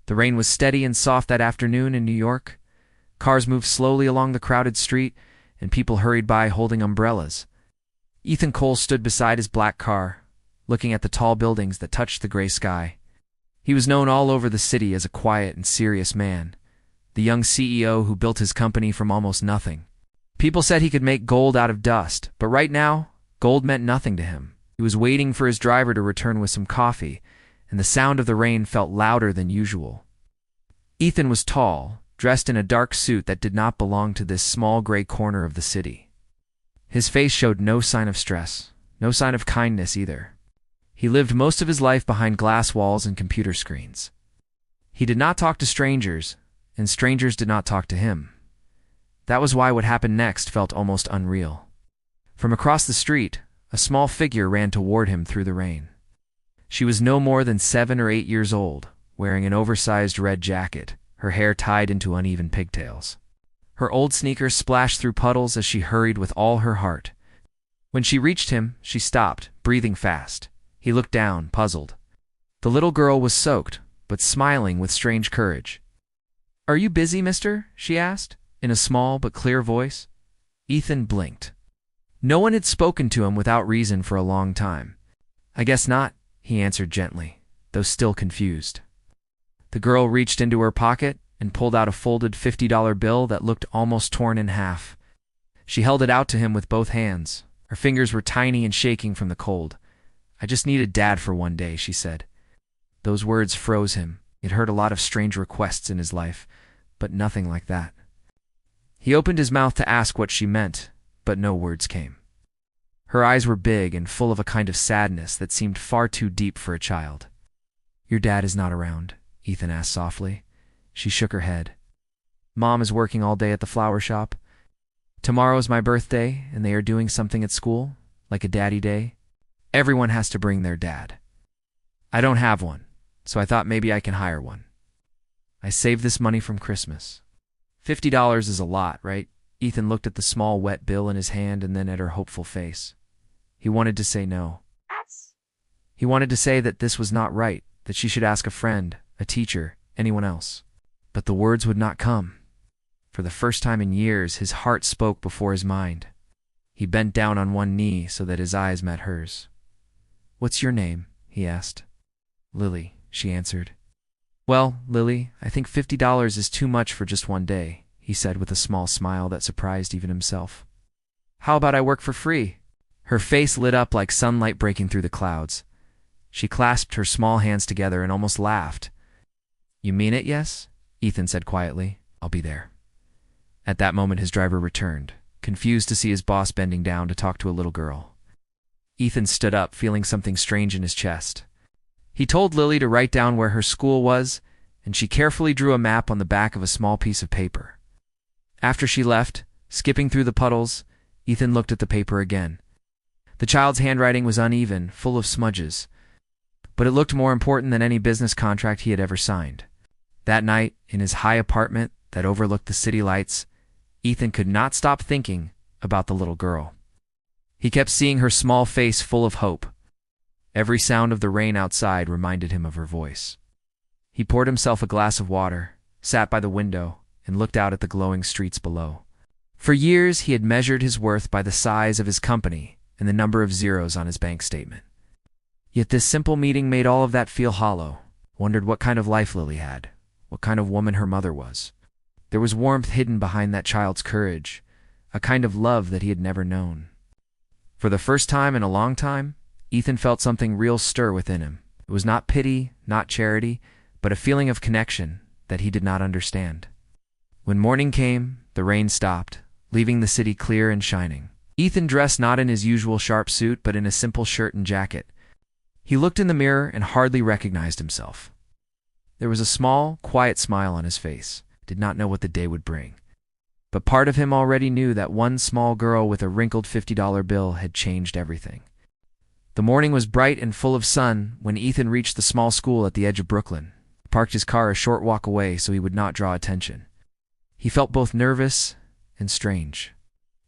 The rain was steady and soft that afternoon in New York. Cars moved slowly along the crowded street, and people hurried by holding umbrellas. Ethan Cole stood beside his black car, looking at the tall buildings that touched the gray sky. He was known all over the city as a quiet and serious man, the young CEO who built his company from almost nothing. People said he could make gold out of dust, but right now, gold meant nothing to him. He was waiting for his driver to return with some coffee, and the sound of the rain felt louder than usual. Ethan was tall, dressed in a dark suit that did not belong to this small gray corner of the city. His face showed no sign of stress, no sign of kindness either. He lived most of his life behind glass walls and computer screens. He did not talk to strangers, and strangers did not talk to him. That was why what happened next felt almost unreal. From across the street, a small figure ran toward him through the rain. She was no more than 7 or 8 years old, wearing an oversized red jacket, her hair tied into uneven pigtails. Her old sneakers splashed through puddles as she hurried with all her heart. When she reached him, she stopped, breathing fast. He looked down, puzzled. The little girl was soaked, but smiling with strange courage. "Are you busy, mister?" she asked, in a small but clear voice. Ethan blinked. No one had spoken to him without reason for a long time. "I guess not," he answered gently, though still confused. The girl reached into her pocket and pulled out a folded $50 bill that looked almost torn in half. She held it out to him with both hands. Her fingers were tiny and shaking from the cold. "I just need a dad for one day," she said. Those words froze him. He'd heard a lot of strange requests in his life, but nothing like that. He opened his mouth to ask what she meant, but no words came. Her eyes were big and full of a kind of sadness that seemed far too deep for a child. "Your dad is not around?" Ethan asked softly. She shook her head. "Mom is working all day at the flower shop. Tomorrow is my birthday, and they are doing something at school, like a daddy day. Everyone has to bring their dad. I don't have one, so I thought maybe I can hire one. I saved this money from Christmas." $50 is a lot, right? Ethan looked at the small wet bill in his hand and then at her hopeful face. He wanted to say no. He wanted to say that this was not right, that she should ask a friend, a teacher, anyone else. But the words would not come. For the first time in years, his heart spoke before his mind. He bent down on one knee so that his eyes met hers. "What's your name?" he asked. "Lily," she answered. "Well, Lily, I think $50 is too much for just one day," he said with a small smile that surprised even himself. "How about I work for free?" Her face lit up like sunlight breaking through the clouds. She clasped her small hands together and almost laughed. "You mean it, yes?" Ethan said quietly. "I'll be there." At that moment his driver returned, confused to see his boss bending down to talk to a little girl. Ethan stood up, feeling something strange in his chest. He told Lily to write down where her school was, and she carefully drew a map on the back of a small piece of paper. After she left, skipping through the puddles, Ethan looked at the paper again. The child's handwriting was uneven, full of smudges, but it looked more important than any business contract he had ever signed. That night, in his high apartment that overlooked the city lights, Ethan could not stop thinking about the little girl. He kept seeing her small face full of hope. Every sound of the rain outside reminded him of her voice. He poured himself a glass of water, sat by the window, and looked out at the glowing streets below. For years he had measured his worth by the size of his company and the number of zeros on his bank statement. Yet this simple meeting made all of that feel hollow. Wondered what kind of life Lily had, what kind of woman her mother was. There was warmth hidden behind that child's courage, a kind of love that he had never known. For the first time in a long time, Ethan felt something real stir within him. It was not pity, not charity, but a feeling of connection that he did not understand. When morning came, the rain stopped, leaving the city clear and shining. Ethan dressed not in his usual sharp suit, but in a simple shirt and jacket. He looked in the mirror and hardly recognized himself. There was a small, quiet smile on his face. Did not know what the day would bring. But part of him already knew that one small girl with a wrinkled $50 bill had changed everything. The morning was bright and full of sun when Ethan reached the small school at the edge of Brooklyn. He parked his car a short walk away so he would not draw attention. He felt both nervous and strange.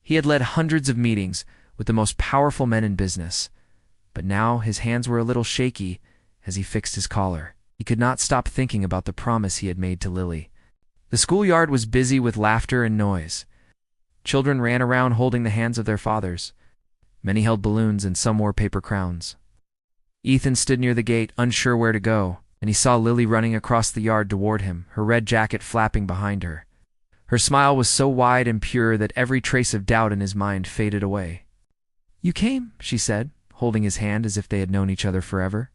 He had led hundreds of meetings with the most powerful men in business, but now his hands were a little shaky as he fixed his collar. He could not stop thinking about the promise he had made to Lily. The schoolyard was busy with laughter and noise. Children ran around holding the hands of their fathers. Many held balloons and some wore paper crowns. Ethan stood near the gate, unsure where to go, and he saw Lily running across the yard toward him, her red jacket flapping behind her. Her smile was so wide and pure that every trace of doubt in his mind faded away. "You came," she said, holding his hand as if they had known each other forever.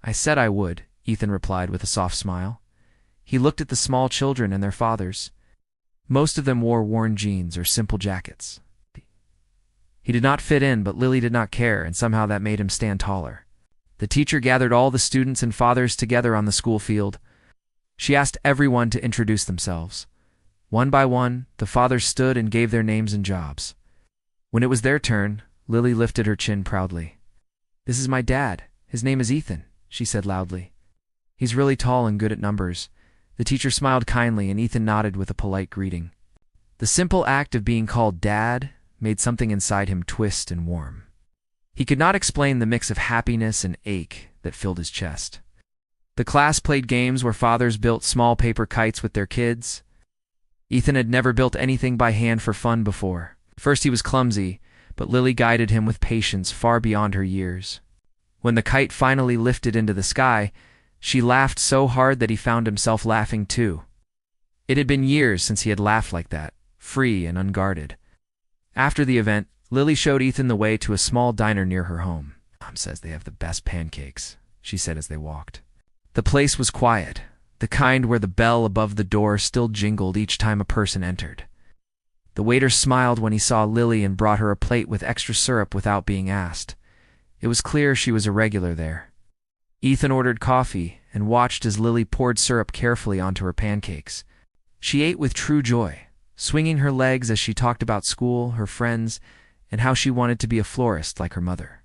"I said I would," Ethan replied with a soft smile. He looked at the small children and their fathers. Most of them wore worn jeans or simple jackets. He did not fit in, but Lily did not care, and somehow that made him stand taller. The teacher gathered all the students and fathers together on the school field. She asked everyone to introduce themselves. One by one, the fathers stood and gave their names and jobs. When it was their turn, Lily lifted her chin proudly. "This is my dad. His name is Ethan," she said loudly. "He's really tall and good at numbers." The teacher smiled kindly, and Ethan nodded with a polite greeting. The simple act of being called Dad made something inside him twist and warm. He could not explain the mix of happiness and ache that filled his chest. The class played games where fathers built small paper kites with their kids. Ethan had never built anything by hand for fun before. First he was clumsy, but Lily guided him with patience far beyond her years. When the kite finally lifted into the sky, she laughed so hard that he found himself laughing too. It had been years since he had laughed like that, free and unguarded. After the event, Lily showed Ethan the way to a small diner near her home. "Mom says they have the best pancakes," she said as they walked. The place was quiet, the kind where the bell above the door still jingled each time a person entered. The waiter smiled when he saw Lily and brought her a plate with extra syrup without being asked. It was clear she was a regular there. Ethan ordered coffee and watched as Lily poured syrup carefully onto her pancakes. She ate with true joy, swinging her legs as she talked about school, her friends, and how she wanted to be a florist like her mother.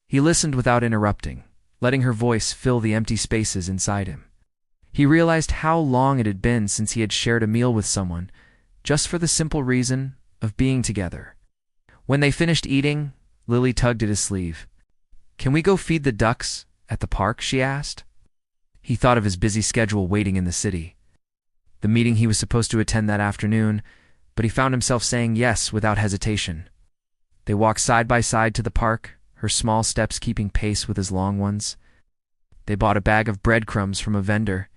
He listened without interrupting, letting her voice fill the empty spaces inside him. He realized how long it had been since he had shared a meal with someone, just for the simple reason of being together. When they finished eating, Lily tugged at his sleeve. "Can we go feed the ducks at the park?" she asked. He thought of his busy schedule waiting in the city, the meeting he was supposed to attend that afternoon, but he found himself saying yes without hesitation. They walked side by side to the park, her small steps keeping pace with his long ones. They bought a bag of breadcrumbs from a vendor,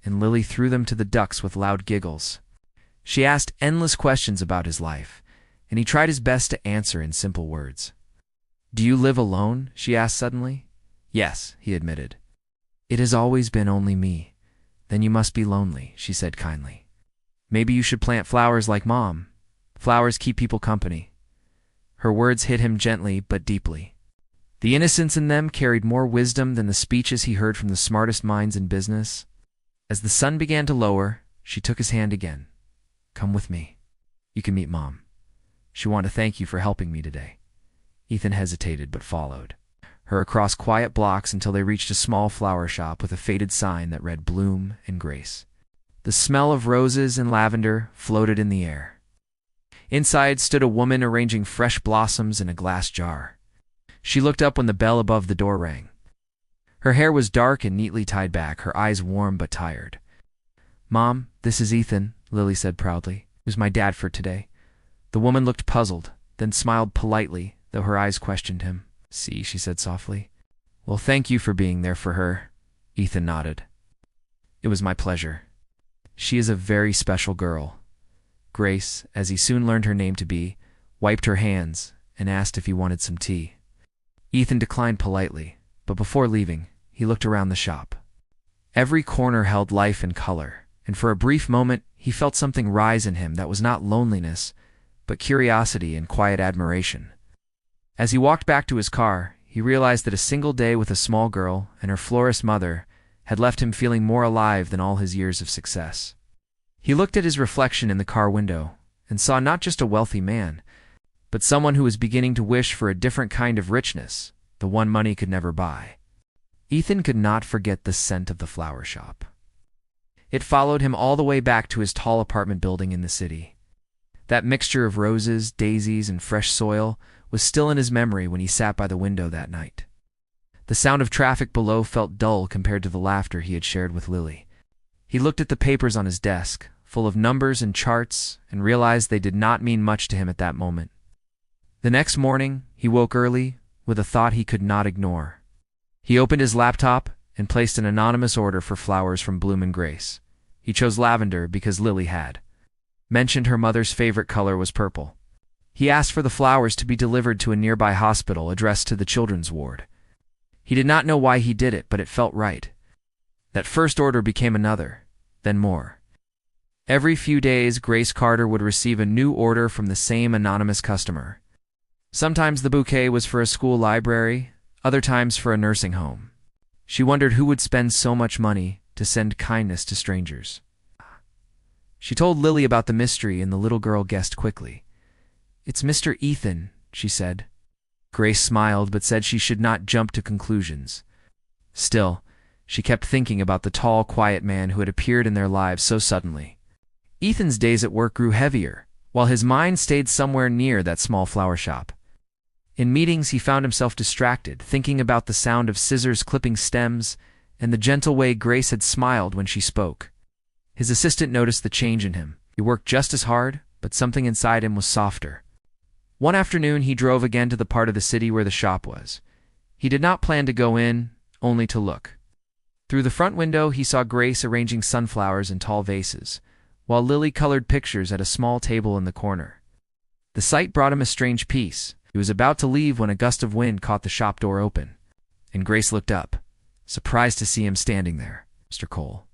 and Lily threw them to the ducks with loud giggles. She asked endless questions about his life, and he tried his best to answer in simple words. "Do you live alone?" she asked suddenly. "Yes," he admitted. "It has always been only me." "Then you must be lonely," she said kindly. "Maybe you should plant flowers like Mom. Flowers keep people company." Her words hit him gently but deeply. The innocence in them carried more wisdom than the speeches he heard from the smartest minds in business. As the sun began to lower, she took his hand again. "Come with me. You can meet Mom. She wanted to thank you for helping me today." Ethan hesitated but followed her across quiet blocks until they reached a small flower shop with a faded sign that read "Bloom and Grace." The smell of roses and lavender floated in the air. Inside stood a woman arranging fresh blossoms in a glass jar. She looked up when the bell above the door rang. Her hair was dark and neatly tied back, her eyes warm but tired. "Mom, this is Ethan," Lily said proudly. "It was my dad for today." The woman looked puzzled, then smiled politely, though her eyes questioned him. "See," she said softly. "Well, thank you for being there for her." Ethan nodded. "It was my pleasure. She is a very special girl." Grace, as he soon learned her name to be, wiped her hands and asked if he wanted some tea. Ethan declined politely, but before leaving, he looked around the shop. Every corner held life and color, and for a brief moment he felt something rise in him that was not loneliness, but curiosity and quiet admiration. As he walked back to his car, he realized that a single day with a small girl and her florist mother had left him feeling more alive than all his years of success. He looked at his reflection in the car window and saw not just a wealthy man, but someone who was beginning to wish for a different kind of richness, the one money could never buy. Ethan could not forget the scent of the flower shop. It followed him all the way back to his tall apartment building in the city. That mixture of roses, daisies, and fresh soil was still in his memory when he sat by the window that night. The sound of traffic below felt dull compared to the laughter he had shared with Lily. He looked at the papers on his desk, full of numbers and charts, and realized they did not mean much to him at that moment. The next morning, he woke early with a thought he could not ignore. He opened his laptop and placed an anonymous order for flowers from Bloom and Grace. He chose lavender because Lily had mentioned her mother's favorite color was purple. He asked for the flowers to be delivered to a nearby hospital addressed to the children's ward. He did not know why he did it, but it felt right. That first order became another, then more. Every few days, Grace Carter would receive a new order from the same anonymous customer. Sometimes the bouquet was for a school library, other times for a nursing home. She wondered who would spend so much money to send kindness to strangers. She told Lily about the mystery, and the little girl guessed quickly. "It's Mr. Ethan," she said. Grace smiled but said she should not jump to conclusions. Still, she kept thinking about the tall, quiet man who had appeared in their lives so suddenly. Ethan's days at work grew heavier, while his mind stayed somewhere near that small flower shop. In meetings, he found himself distracted, thinking about the sound of scissors clipping stems and the gentle way Grace had smiled when she spoke. His assistant noticed the change in him. He worked just as hard, but something inside him was softer. One afternoon, he drove again to the part of the city where the shop was. He did not plan to go in, only to look. Through the front window, he saw Grace arranging sunflowers in tall vases, while Lily colored pictures at a small table in the corner. The sight brought him a strange peace. He was about to leave when a gust of wind caught the shop door open, and Grace looked up, surprised to see him standing there. "Mr. Cole,"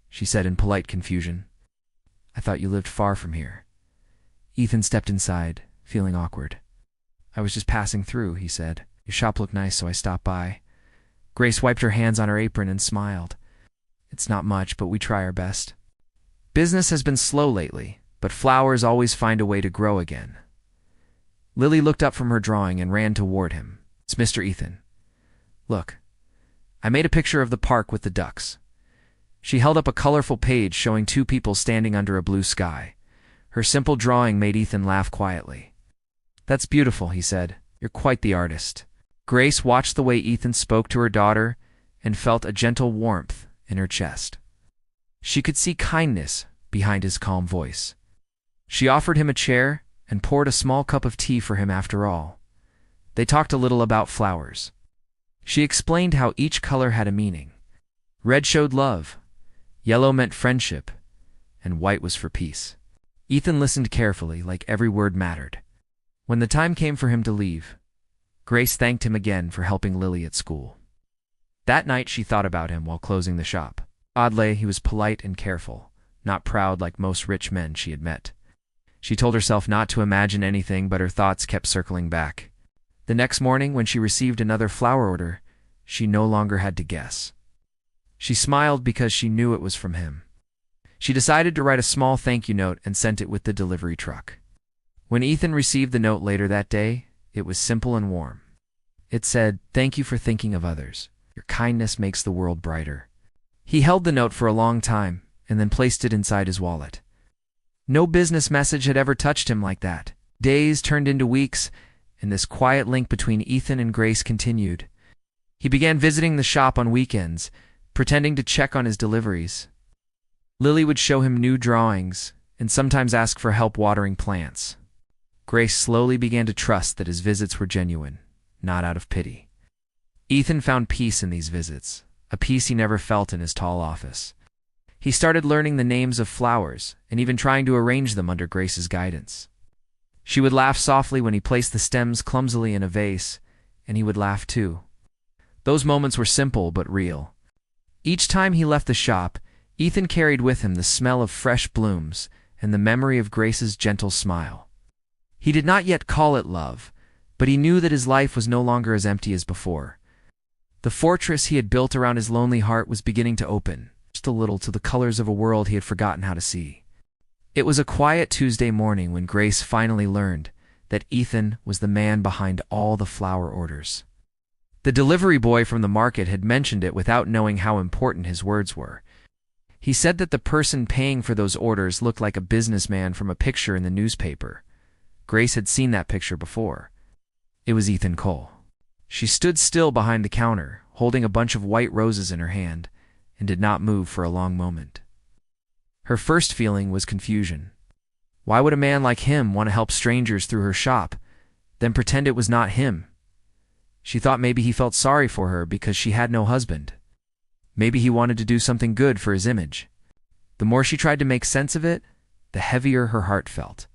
she said in polite confusion. "I thought you lived far from here." Ethan stepped inside, feeling awkward. "I was just passing through," he said. "Your shop looked nice, so I stopped by." Grace wiped her hands on her apron and smiled. "It's not much, but we try our best. Business has been slow lately, but flowers always find a way to grow again." Lily looked up from her drawing and ran toward him. "It's Mr. Ethan. Look, I made a picture of the park with the ducks." She held up a colorful page showing two people standing under a blue sky. Her simple drawing made Ethan laugh quietly. "That's beautiful," he said. "You're quite the artist." Grace watched the way Ethan spoke to her daughter and felt a gentle warmth in her chest. She could see kindness behind his calm voice. She offered him a chair and poured a small cup of tea for him after all. They talked a little about flowers. She explained how each color had a meaning. Red showed love, yellow meant friendship, and white was for peace. Ethan listened carefully, like every word mattered. When the time came for him to leave, Grace thanked him again for helping Lily at school. That night she thought about him while closing the shop. Oddly, he was polite and careful, not proud like most rich men she had met. She told herself not to imagine anything, but her thoughts kept circling back. The next morning, when she received another flower order, she no longer had to guess. She smiled because she knew it was from him. She decided to write a small thank you note and sent it with the delivery truck. When Ethan received the note later that day, it was simple and warm. It said, "Thank you for thinking of others. Your kindness makes the world brighter." He held the note for a long time and then placed it inside his wallet. No business message had ever touched him like that. Days turned into weeks, and this quiet link between Ethan and Grace continued. He began visiting the shop on weekends, pretending to check on his deliveries. Lily would show him new drawings and sometimes ask for help watering plants. Grace slowly began to trust that his visits were genuine, not out of pity. Ethan found peace in these visits, a peace he never felt in his tall office. He started learning the names of flowers and even trying to arrange them under Grace's guidance. She would laugh softly when he placed the stems clumsily in a vase, and he would laugh too. Those moments were simple but real. Each time he left the shop, Ethan carried with him the smell of fresh blooms and the memory of Grace's gentle smile. He did not yet call it love, but he knew that his life was no longer as empty as before. The fortress he had built around his lonely heart was beginning to open, just a little, to the colors of a world he had forgotten how to see. It was a quiet Tuesday morning when Grace finally learned that Ethan was the man behind all the flower orders. The delivery boy from the market had mentioned it without knowing how important his words were. He said that the person paying for those orders looked like a businessman from a picture in the newspaper. Grace had seen that picture before. It was Ethan Cole. She stood still behind the counter, holding a bunch of white roses in her hand, and did not move for a long moment. Her first feeling was confusion. Why would a man like him want to help strangers through her shop, then pretend it was not him? She thought maybe he felt sorry for her because she had no husband. Maybe he wanted to do something good for his image. The more she tried to make sense of it, the heavier her heart felt.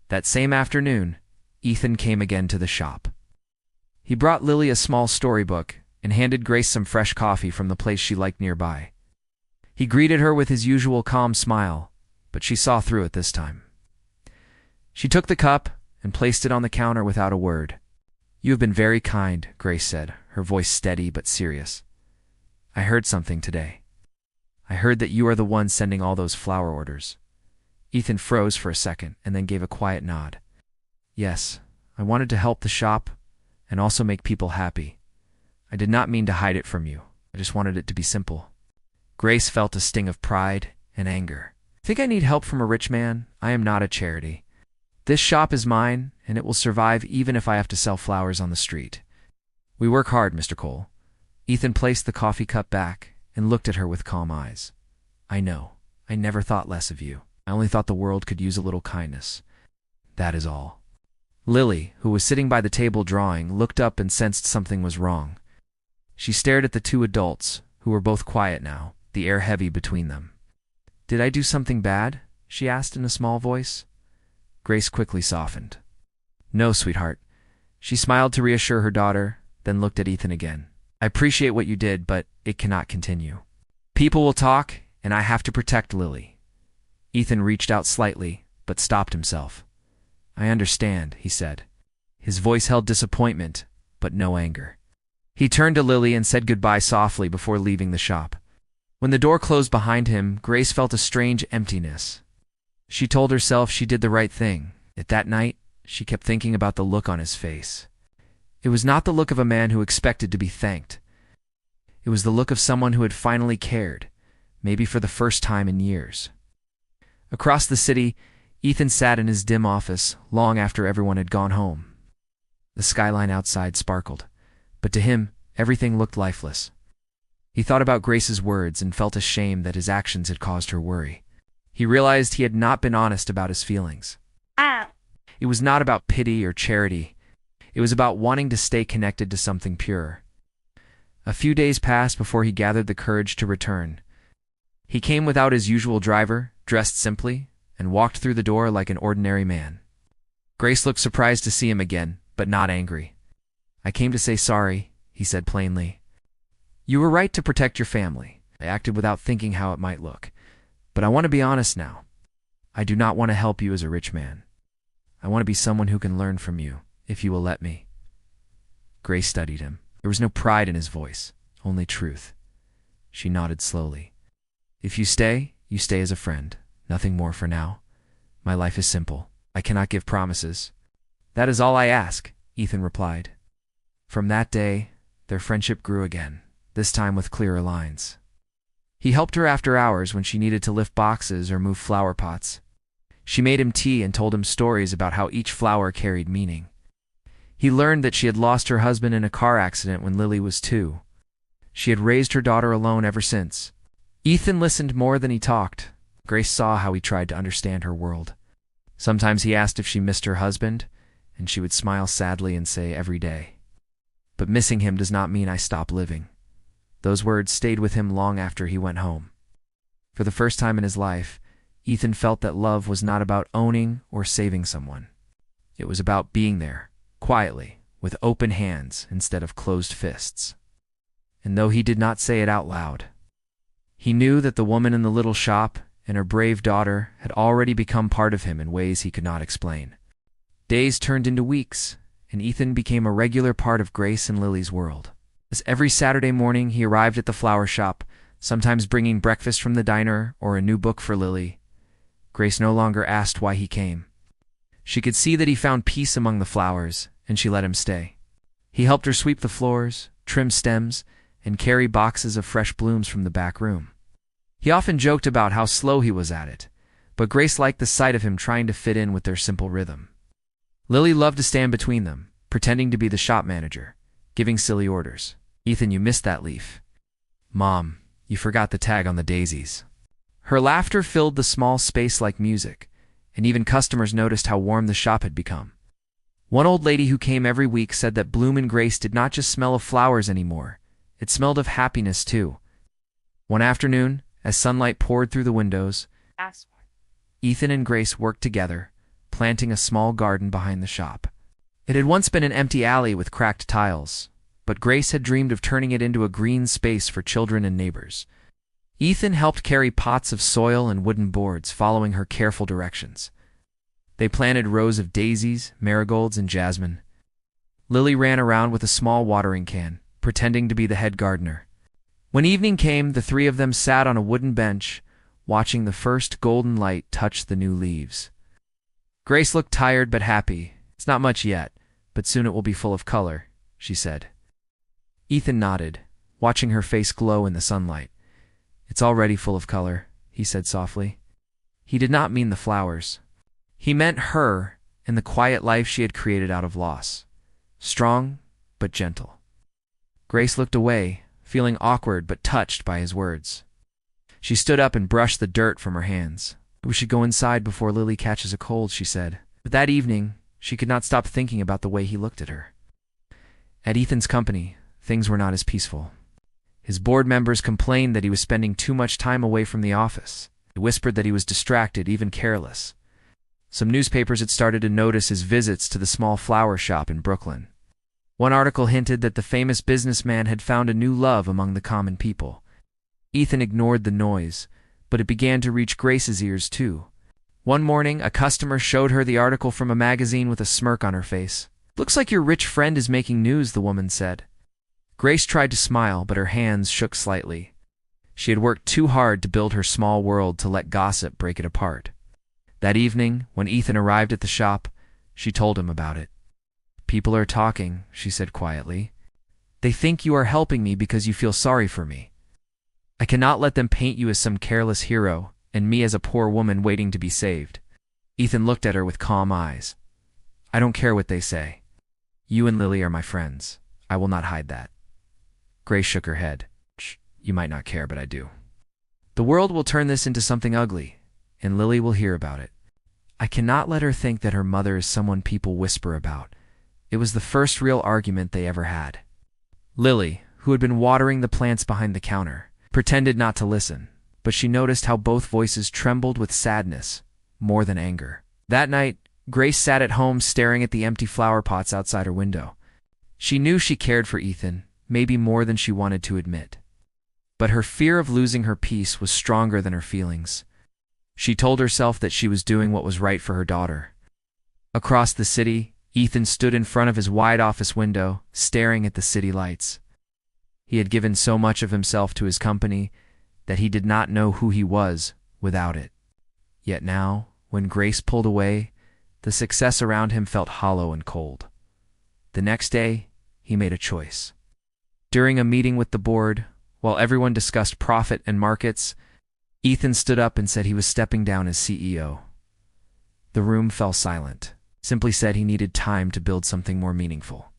That same afternoon, Ethan came again to the shop. He brought Lily a small storybook and handed Grace some fresh coffee from the place she liked nearby. He greeted her with his usual calm smile, but she saw through it this time. She took the cup and placed it on the counter without a word. "You have been very kind," Grace said, her voice steady but serious. "I heard something today. I heard that you are the one sending all those flower orders." Ethan froze for a second and then gave a quiet nod. "Yes, I wanted to help the shop and also make people happy. I did not mean to hide it from you. I just wanted it to be simple." Grace felt a sting of pride and anger. "Think I need help from a rich man? I am not a charity. This shop is mine, and it will survive even if I have to sell flowers on the street. We work hard, Mr. Cole." Ethan placed the coffee cup back and looked at her with calm eyes. "I know. I never thought less of you. I only thought the world could use a little kindness. That is all." Lily, who was sitting by the table drawing, looked up and sensed something was wrong. She stared at the two adults, who were both quiet now, the air heavy between them. "Did I do something bad?" she asked in a small voice. Grace quickly softened. "No, sweetheart." She smiled to reassure her daughter, then looked at Ethan again. "I appreciate what you did, but it cannot continue. People will talk, and I have to protect Lily." Ethan reached out slightly, but stopped himself. "I understand," he said. His voice held disappointment, but no anger. He turned to Lily and said goodbye softly before leaving the shop. When the door closed behind him, Grace felt a strange emptiness. She told herself she did the right thing, yet that night she kept thinking about the look on his face. It was not the look of a man who expected to be thanked. It was the look of someone who had finally cared, maybe for the first time in years. Across the city, Ethan sat in his dim office long after everyone had gone home. The skyline outside sparkled, but to him, everything looked lifeless. He thought about Grace's words and felt ashamed that his actions had caused her worry. He realized he had not been honest about his feelings. It was not about pity or charity. It was about wanting to stay connected to something pure. A few days passed before he gathered the courage to return. He came without his usual driver, dressed simply, and walked through the door like an ordinary man. Grace looked surprised to see him again, but not angry. "I came to say sorry," he said plainly. "You were right to protect your family. I acted without thinking how it might look. But I want to be honest now. I do not want to help you as a rich man. I want to be someone who can learn from you, if you will let me." Grace studied him. There was no pride in his voice, only truth. She nodded slowly. "If you stay as a friend. Nothing more for now. My life is simple. I cannot give promises." "That is all I ask," Ethan replied. From that day, their friendship grew again, this time with clearer lines. He helped her after hours when she needed to lift boxes or move flower pots. She made him tea and told him stories about how each flower carried meaning. He learned that she had lost her husband in a car accident when Lily was 2. She had raised her daughter alone ever since. Ethan listened more than he talked. Grace saw how he tried to understand her world. Sometimes he asked if she missed her husband, and she would smile sadly and say, "Every day." But missing him does not mean I stop living. Those words stayed with him long after he went home. For the first time in his life, Ethan felt that love was not about owning or saving someone. It was about being there, quietly, with open hands instead of closed fists. And though he did not say it out loud, he knew that the woman in the little shop and her brave daughter had already become part of him in ways he could not explain. Days turned into weeks, and Ethan became a regular part of Grace and Lily's world. As every Saturday morning he arrived at the flower shop, sometimes bringing breakfast from the diner or a new book for Lily. Grace no longer asked why he came. She could see that he found peace among the flowers, and she let him stay. He helped her sweep the floors, trim stems, and carry boxes of fresh blooms from the back room. He often joked about how slow he was at it, but Grace liked the sight of him trying to fit in with their simple rhythm. Lily loved to stand between them, pretending to be the shop manager, giving silly orders. "Ethan, you missed that leaf." "Mom, you forgot the tag on the daisies." Her laughter filled the small space like music, and even customers noticed how warm the shop had become. One old lady who came every week said that Bloom and Grace did not just smell of flowers anymore, it smelled of happiness too. One afternoon, as sunlight poured through the windows, Ethan and Grace worked together, planting a small garden behind the shop. It had once been an empty alley with cracked tiles, but Grace had dreamed of turning it into a green space for children and neighbors. Ethan helped carry pots of soil and wooden boards, following her careful directions. They planted rows of daisies, marigolds, and jasmine. Lily ran around with a small watering can, pretending to be the head gardener. When evening came, the three of them sat on a wooden bench, watching the first golden light touch the new leaves. Grace looked tired but happy. "It's not much yet, but soon it will be full of color," she said. Ethan nodded, watching her face glow in the sunlight. "It's already full of color," he said softly. He did not mean the flowers. He meant her and the quiet life she had created out of loss. Strong, but gentle. Grace looked away, feeling awkward but touched by his words. She stood up and brushed the dirt from her hands. "We should go inside before Lily catches a cold," she said. But that evening, she could not stop thinking about the way he looked at her. At Ethan's company, things were not as peaceful. His board members complained that he was spending too much time away from the office. They whispered that he was distracted, even careless. Some newspapers had started to notice his visits to the small flower shop in Brooklyn. One article hinted that the famous businessman had found a new love among the common people. Ethan ignored the noise, but it began to reach Grace's ears too. One morning, a customer showed her the article from a magazine with a smirk on her face. "Looks like your rich friend is making news," the woman said. Grace tried to smile, but her hands shook slightly. She had worked too hard to build her small world to let gossip break it apart. That evening, when Ethan arrived at the shop, she told him about it. "People are talking," she said quietly. "They think you are helping me because you feel sorry for me. I cannot let them paint you as some careless hero, and me as a poor woman waiting to be saved." Ethan looked at her with calm eyes. "I don't care what they say. You and Lily are my friends. I will not hide that." Grace shook her head. "Shh, you might not care, but I do. The world will turn this into something ugly, and Lily will hear about it. I cannot let her think that her mother is someone people whisper about." It was the first real argument they ever had. Lily, who had been watering the plants behind the counter, pretended not to listen, but she noticed how both voices trembled with sadness, more than anger. That night, Grace sat at home staring at the empty flower pots outside her window. She knew she cared for Ethan, maybe more than she wanted to admit. But her fear of losing her peace was stronger than her feelings. She told herself that she was doing what was right for her daughter. Across the city, Ethan stood in front of his wide office window, staring at the city lights. He had given so much of himself to his company that he did not know who he was without it. Yet now, when Grace pulled away, the success around him felt hollow and cold. The next day, he made a choice. During a meeting with the board, while everyone discussed profit and markets, Ethan stood up and said he was stepping down as CEO. The room fell silent. Simply said he needed time to build something more meaningful.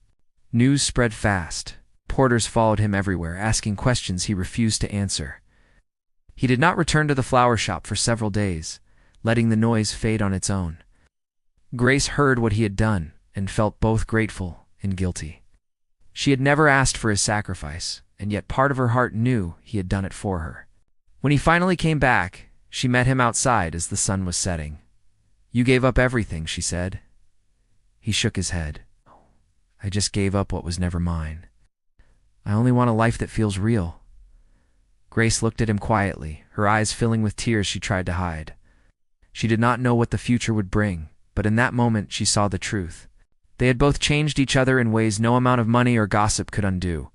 News spread fast. Porters followed him everywhere, asking questions he refused to answer. He did not return to the flower shop for several days, letting the noise fade on its own. Grace heard what he had done and felt both grateful and guilty. She had never asked for his sacrifice, and yet part of her heart knew he had done it for her. When he finally came back, she met him outside as the sun was setting. "You gave up everything," she said. He shook his head. "I just gave up what was never mine. I only want a life that feels real." Grace looked at him quietly, her eyes filling with tears she tried to hide. She did not know what the future would bring, but in that moment she saw the truth. They had both changed each other in ways no amount of money or gossip could undo.